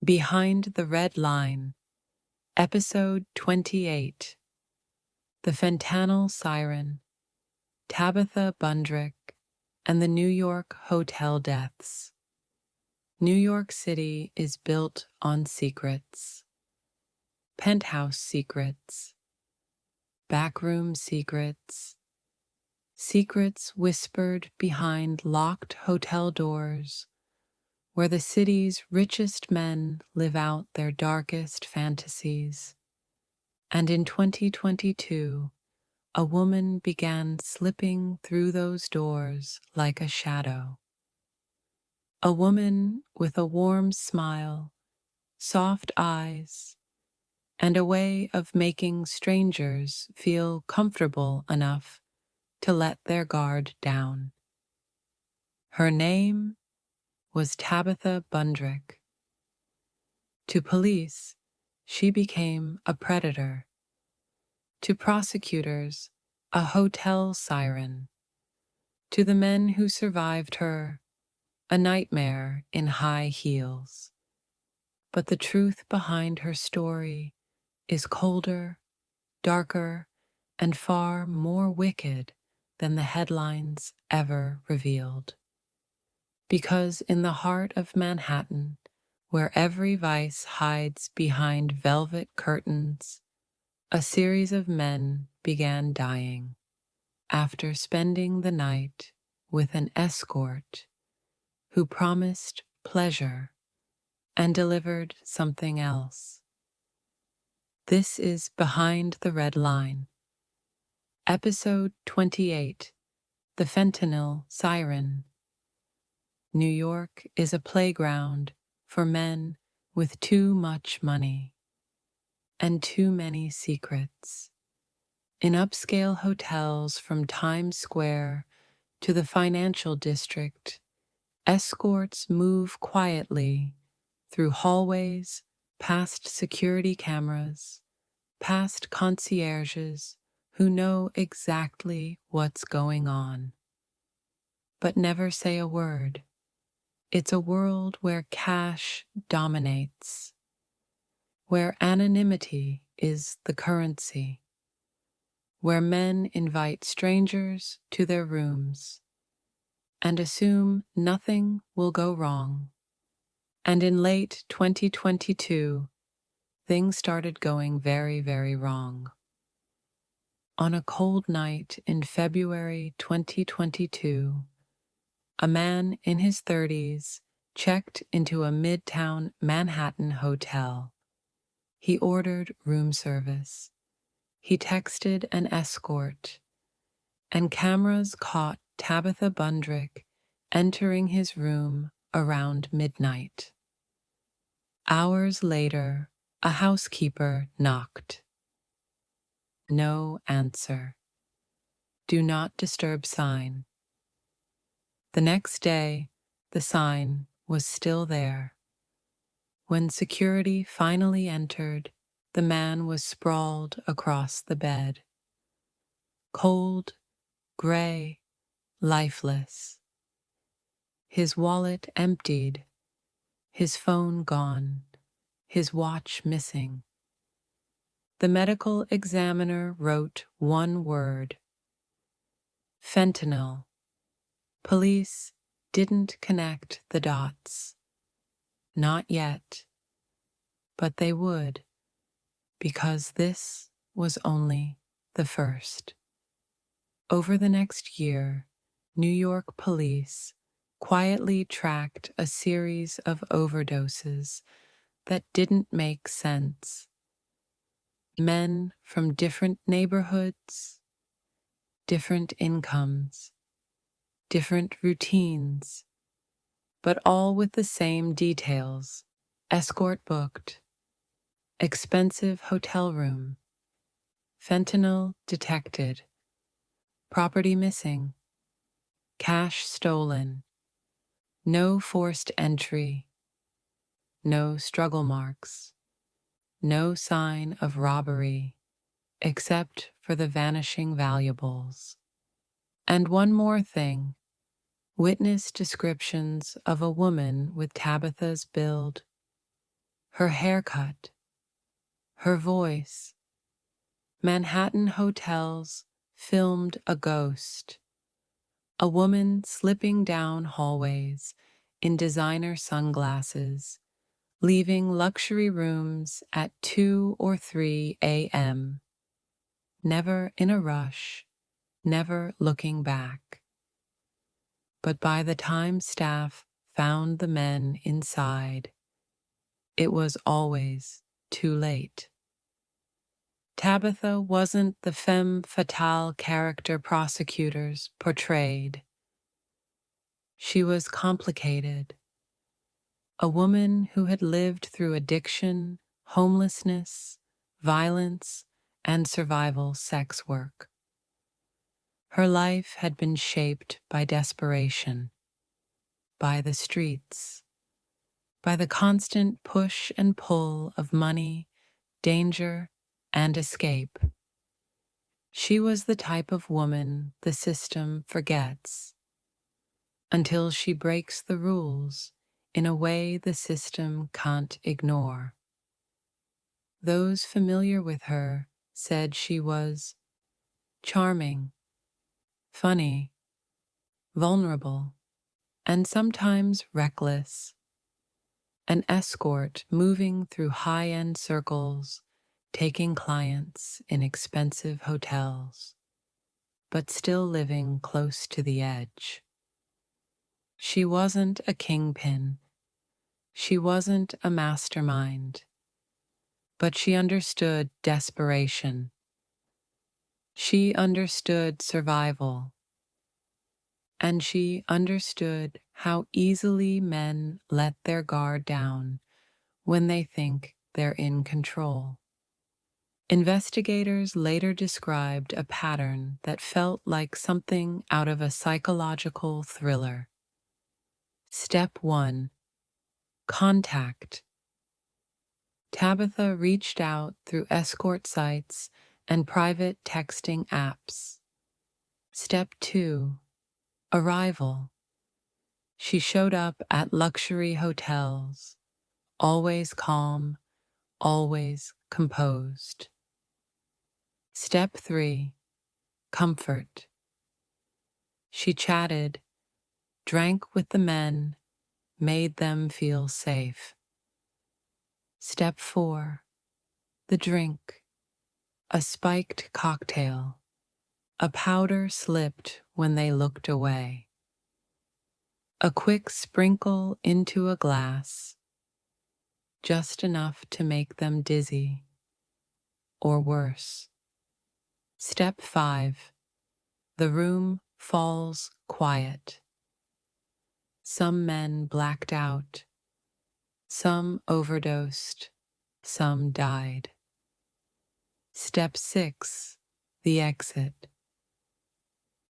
Behind the Red Line, Episode 28. The Fentanyl Siren, Tabitha Bundrick, and the New York Hotel Deaths. New York City is built on secrets. Penthouse secrets. Backroom secrets. Secrets whispered behind locked hotel doors, where the city's richest men live out their darkest fantasies. And in 2022, a woman began slipping through those doors like a shadow. A woman with a warm smile, soft eyes, and a way of making strangers feel comfortable enough to let their guard down. Her name was Tabitha Bundrick. To police, she became a predator. To prosecutors, a hotel siren. To the men who survived her, a nightmare in high heels. But the truth behind her story is colder, darker, and far more wicked than the headlines ever revealed. Because in the heart of Manhattan, where every vice hides behind velvet curtains, a series of men began dying after spending the night with an escort who promised pleasure and delivered something else. This is Behind the Red Line, Episode 28, The Fentanyl Siren. New York is a playground for men with too much money and too many secrets. In upscale hotels from Times Square to the financial district, escorts move quietly through hallways, past security cameras, past concierges who know exactly what's going on, but never say a word. It's a world where cash dominates, where anonymity is the currency, where men invite strangers to their rooms and assume nothing will go wrong. And in late 2022, things started going very, very wrong. On a cold night in February 2022, a man in his 30s checked into a midtown Manhattan hotel. He ordered room service. He texted an escort, and cameras caught Tabitha Bundrick entering his room around midnight. Hours later, a housekeeper knocked. No answer. Do not disturb sign. The next day, the sign was still there. When security finally entered, the man was sprawled across the bed. Cold, gray, lifeless. His wallet emptied, his phone gone, his watch missing. The medical examiner wrote one word: fentanyl. Police didn't connect the dots. Not yet. But they would, because this was only the first. Over the next year, New York police quietly tracked a series of overdoses that didn't make sense. Men from different neighborhoods, different incomes, different routines, but all with the same details: escort booked, expensive hotel room, fentanyl detected, property missing, cash stolen, no forced entry, no struggle marks, no sign of robbery except for the vanishing valuables. And one more thing: witness descriptions of a woman with Tabitha's build. her haircut, her voice. Manhattan hotels filmed a ghost, a woman slipping down hallways in designer sunglasses, leaving luxury rooms at 2 or 3 a.m., never in a rush, never looking back. But by the time staff found the men inside, it was always too late. Tabitha wasn't the femme fatale character prosecutors portrayed. She was complicated, a woman who had lived through addiction, homelessness, violence, and survival sex work. Her life had been shaped by desperation, by the streets, by the constant push and pull of money, danger, and escape. She was the type of woman the system forgets until she breaks the rules in a way the system can't ignore. Those familiar with her said she was charming, funny, vulnerable, and sometimes reckless, an escort moving through high-end circles, taking clients in expensive hotels, but still living close to the edge. She wasn't a kingpin. She wasn't a mastermind. But she understood desperation. She understood survival. And she understood how easily men let their guard down when they think they're in control. Investigators later described a pattern that felt like something out of a psychological thriller. Step 1. Contact. Tabitha reached out through escort sites and private texting apps. Step 2. Arrival. She showed up at luxury hotels, always calm, always composed. Step 3. Comfort. She chatted, drank with the men, made them feel safe. Step 4. The drink. A spiked cocktail. A powder slipped when they looked away. A quick sprinkle into a glass, just enough to make them dizzy, or worse. Step 5. The room falls quiet. Some men blacked out, some overdosed, some died. Step 6. The exit.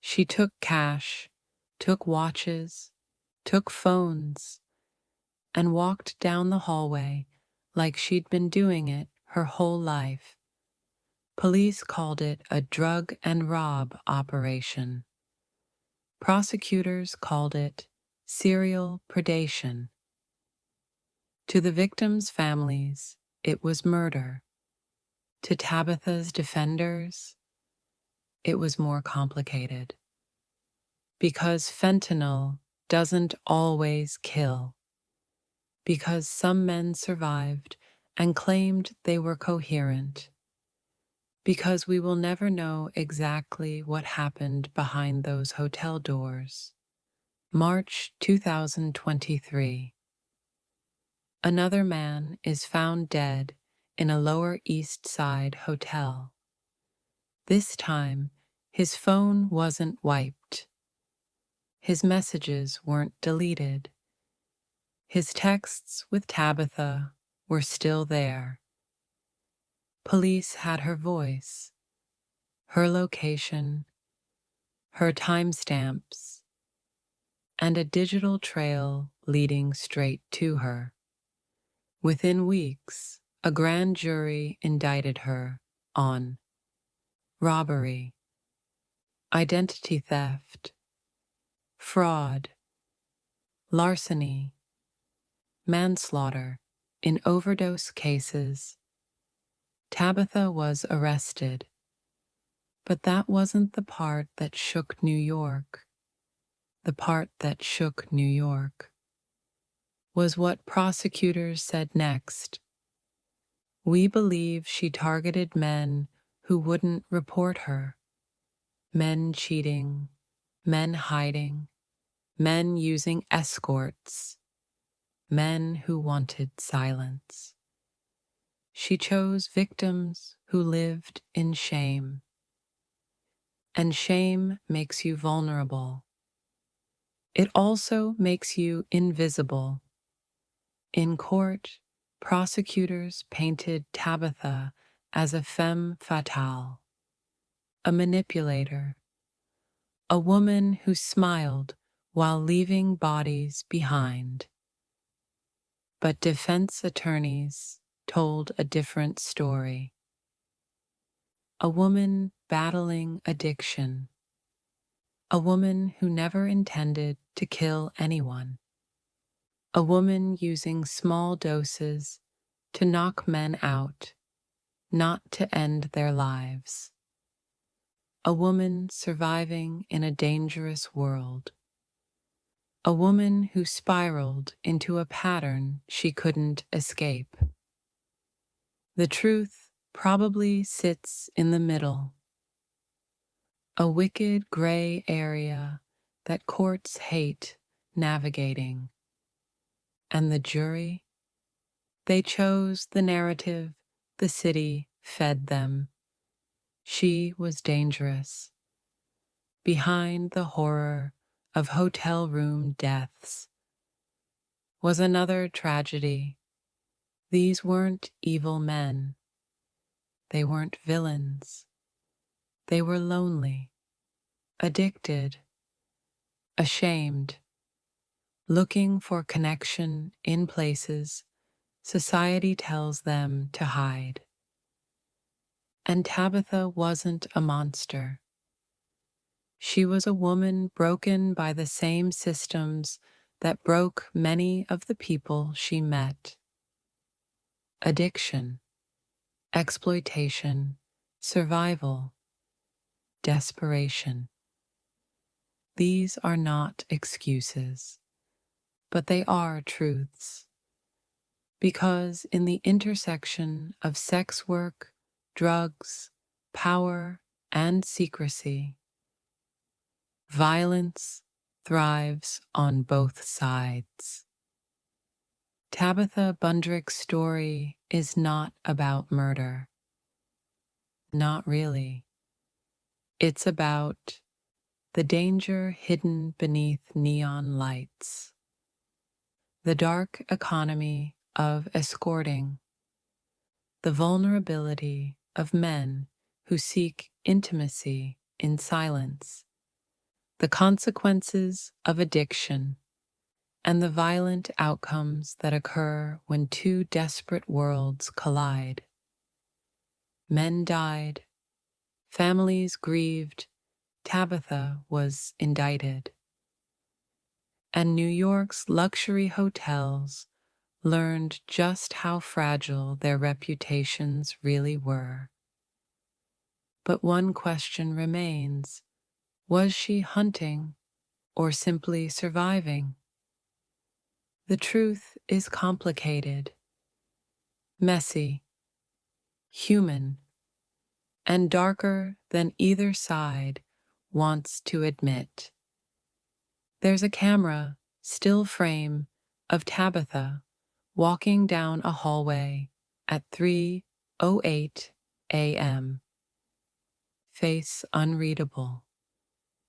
She took cash, took watches, took phones, and walked down the hallway like she'd been doing it her whole life. Police called it a drug and rob operation. Prosecutors called it serial predation. To the victims' families, it was murder. To Tabitha's defenders, it was more complicated. Because fentanyl doesn't always kill. Because some men survived and claimed they were coherent. Because we will never know exactly what happened behind those hotel doors. March 2023. Another man is found dead in a Lower East Side hotel. This time, his phone wasn't wiped. His messages weren't deleted. His texts with Tabitha were still there. Police had her voice, her location, her timestamps, and a digital trail leading straight to her. Within weeks, a grand jury indicted her on robbery, identity theft, fraud, larceny, manslaughter, in overdose cases. Tabitha was arrested, but that wasn't the part that shook New York. The part that shook New York was what prosecutors said next. We believe she targeted men who wouldn't report her. Men cheating, men hiding, men using escorts, men who wanted silence. She chose victims who lived in shame. And shame makes you vulnerable. It also makes you invisible. In court, prosecutors painted Tabitha as a femme fatale, a manipulator, a woman who smiled while leaving bodies behind. But defense attorneys told a different story. A woman battling addiction. A woman who never intended to kill anyone. A woman using small doses to knock men out, not to end their lives. A woman surviving in a dangerous world. A woman who spiraled into a pattern she couldn't escape. The truth probably sits in the middle. A wicked gray area that courts hate navigating. And the jury? They chose the narrative the city fed them. She was dangerous. Behind the horror of hotel room deaths was another tragedy. These weren't evil men. They weren't villains. They were lonely, addicted, ashamed, looking for connection in places society tells them to hide. And Tabitha wasn't a monster. She was a woman broken by the same systems that broke many of the people she met. Addiction, exploitation, survival, desperation. These are not excuses, but they are truths. Because in the intersection of sex work, drugs, power, and secrecy, violence thrives on both sides. Tabitha Bundrick's story is not about murder. Not really. It's about the danger hidden beneath neon lights, the dark economy of escorting, the vulnerability of men who seek intimacy in silence, the consequences of addiction, and the violent outcomes that occur when two desperate worlds collide. Men died, families grieved, Tabitha was indicted. And New York's luxury hotels learned just how fragile their reputations really were. But one question remains. Was she hunting or simply surviving? The truth is complicated, messy, human, and darker than either side wants to admit. There's a camera, still frame, of Tabitha walking down a hallway at 3:08 a.m. Face unreadable,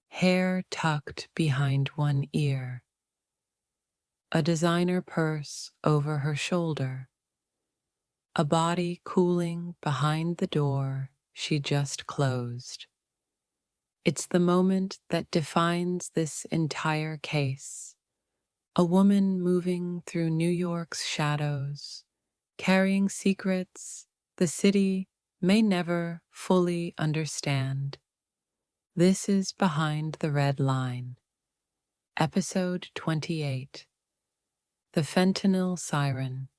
hair tucked behind one ear, a designer purse over her shoulder, a body cooling behind the door she just closed. It's the moment that defines this entire case. A woman moving through New York's shadows, carrying secrets the city may never fully understand. This is Behind the Red Line, Episode 28, The Fentanyl Siren.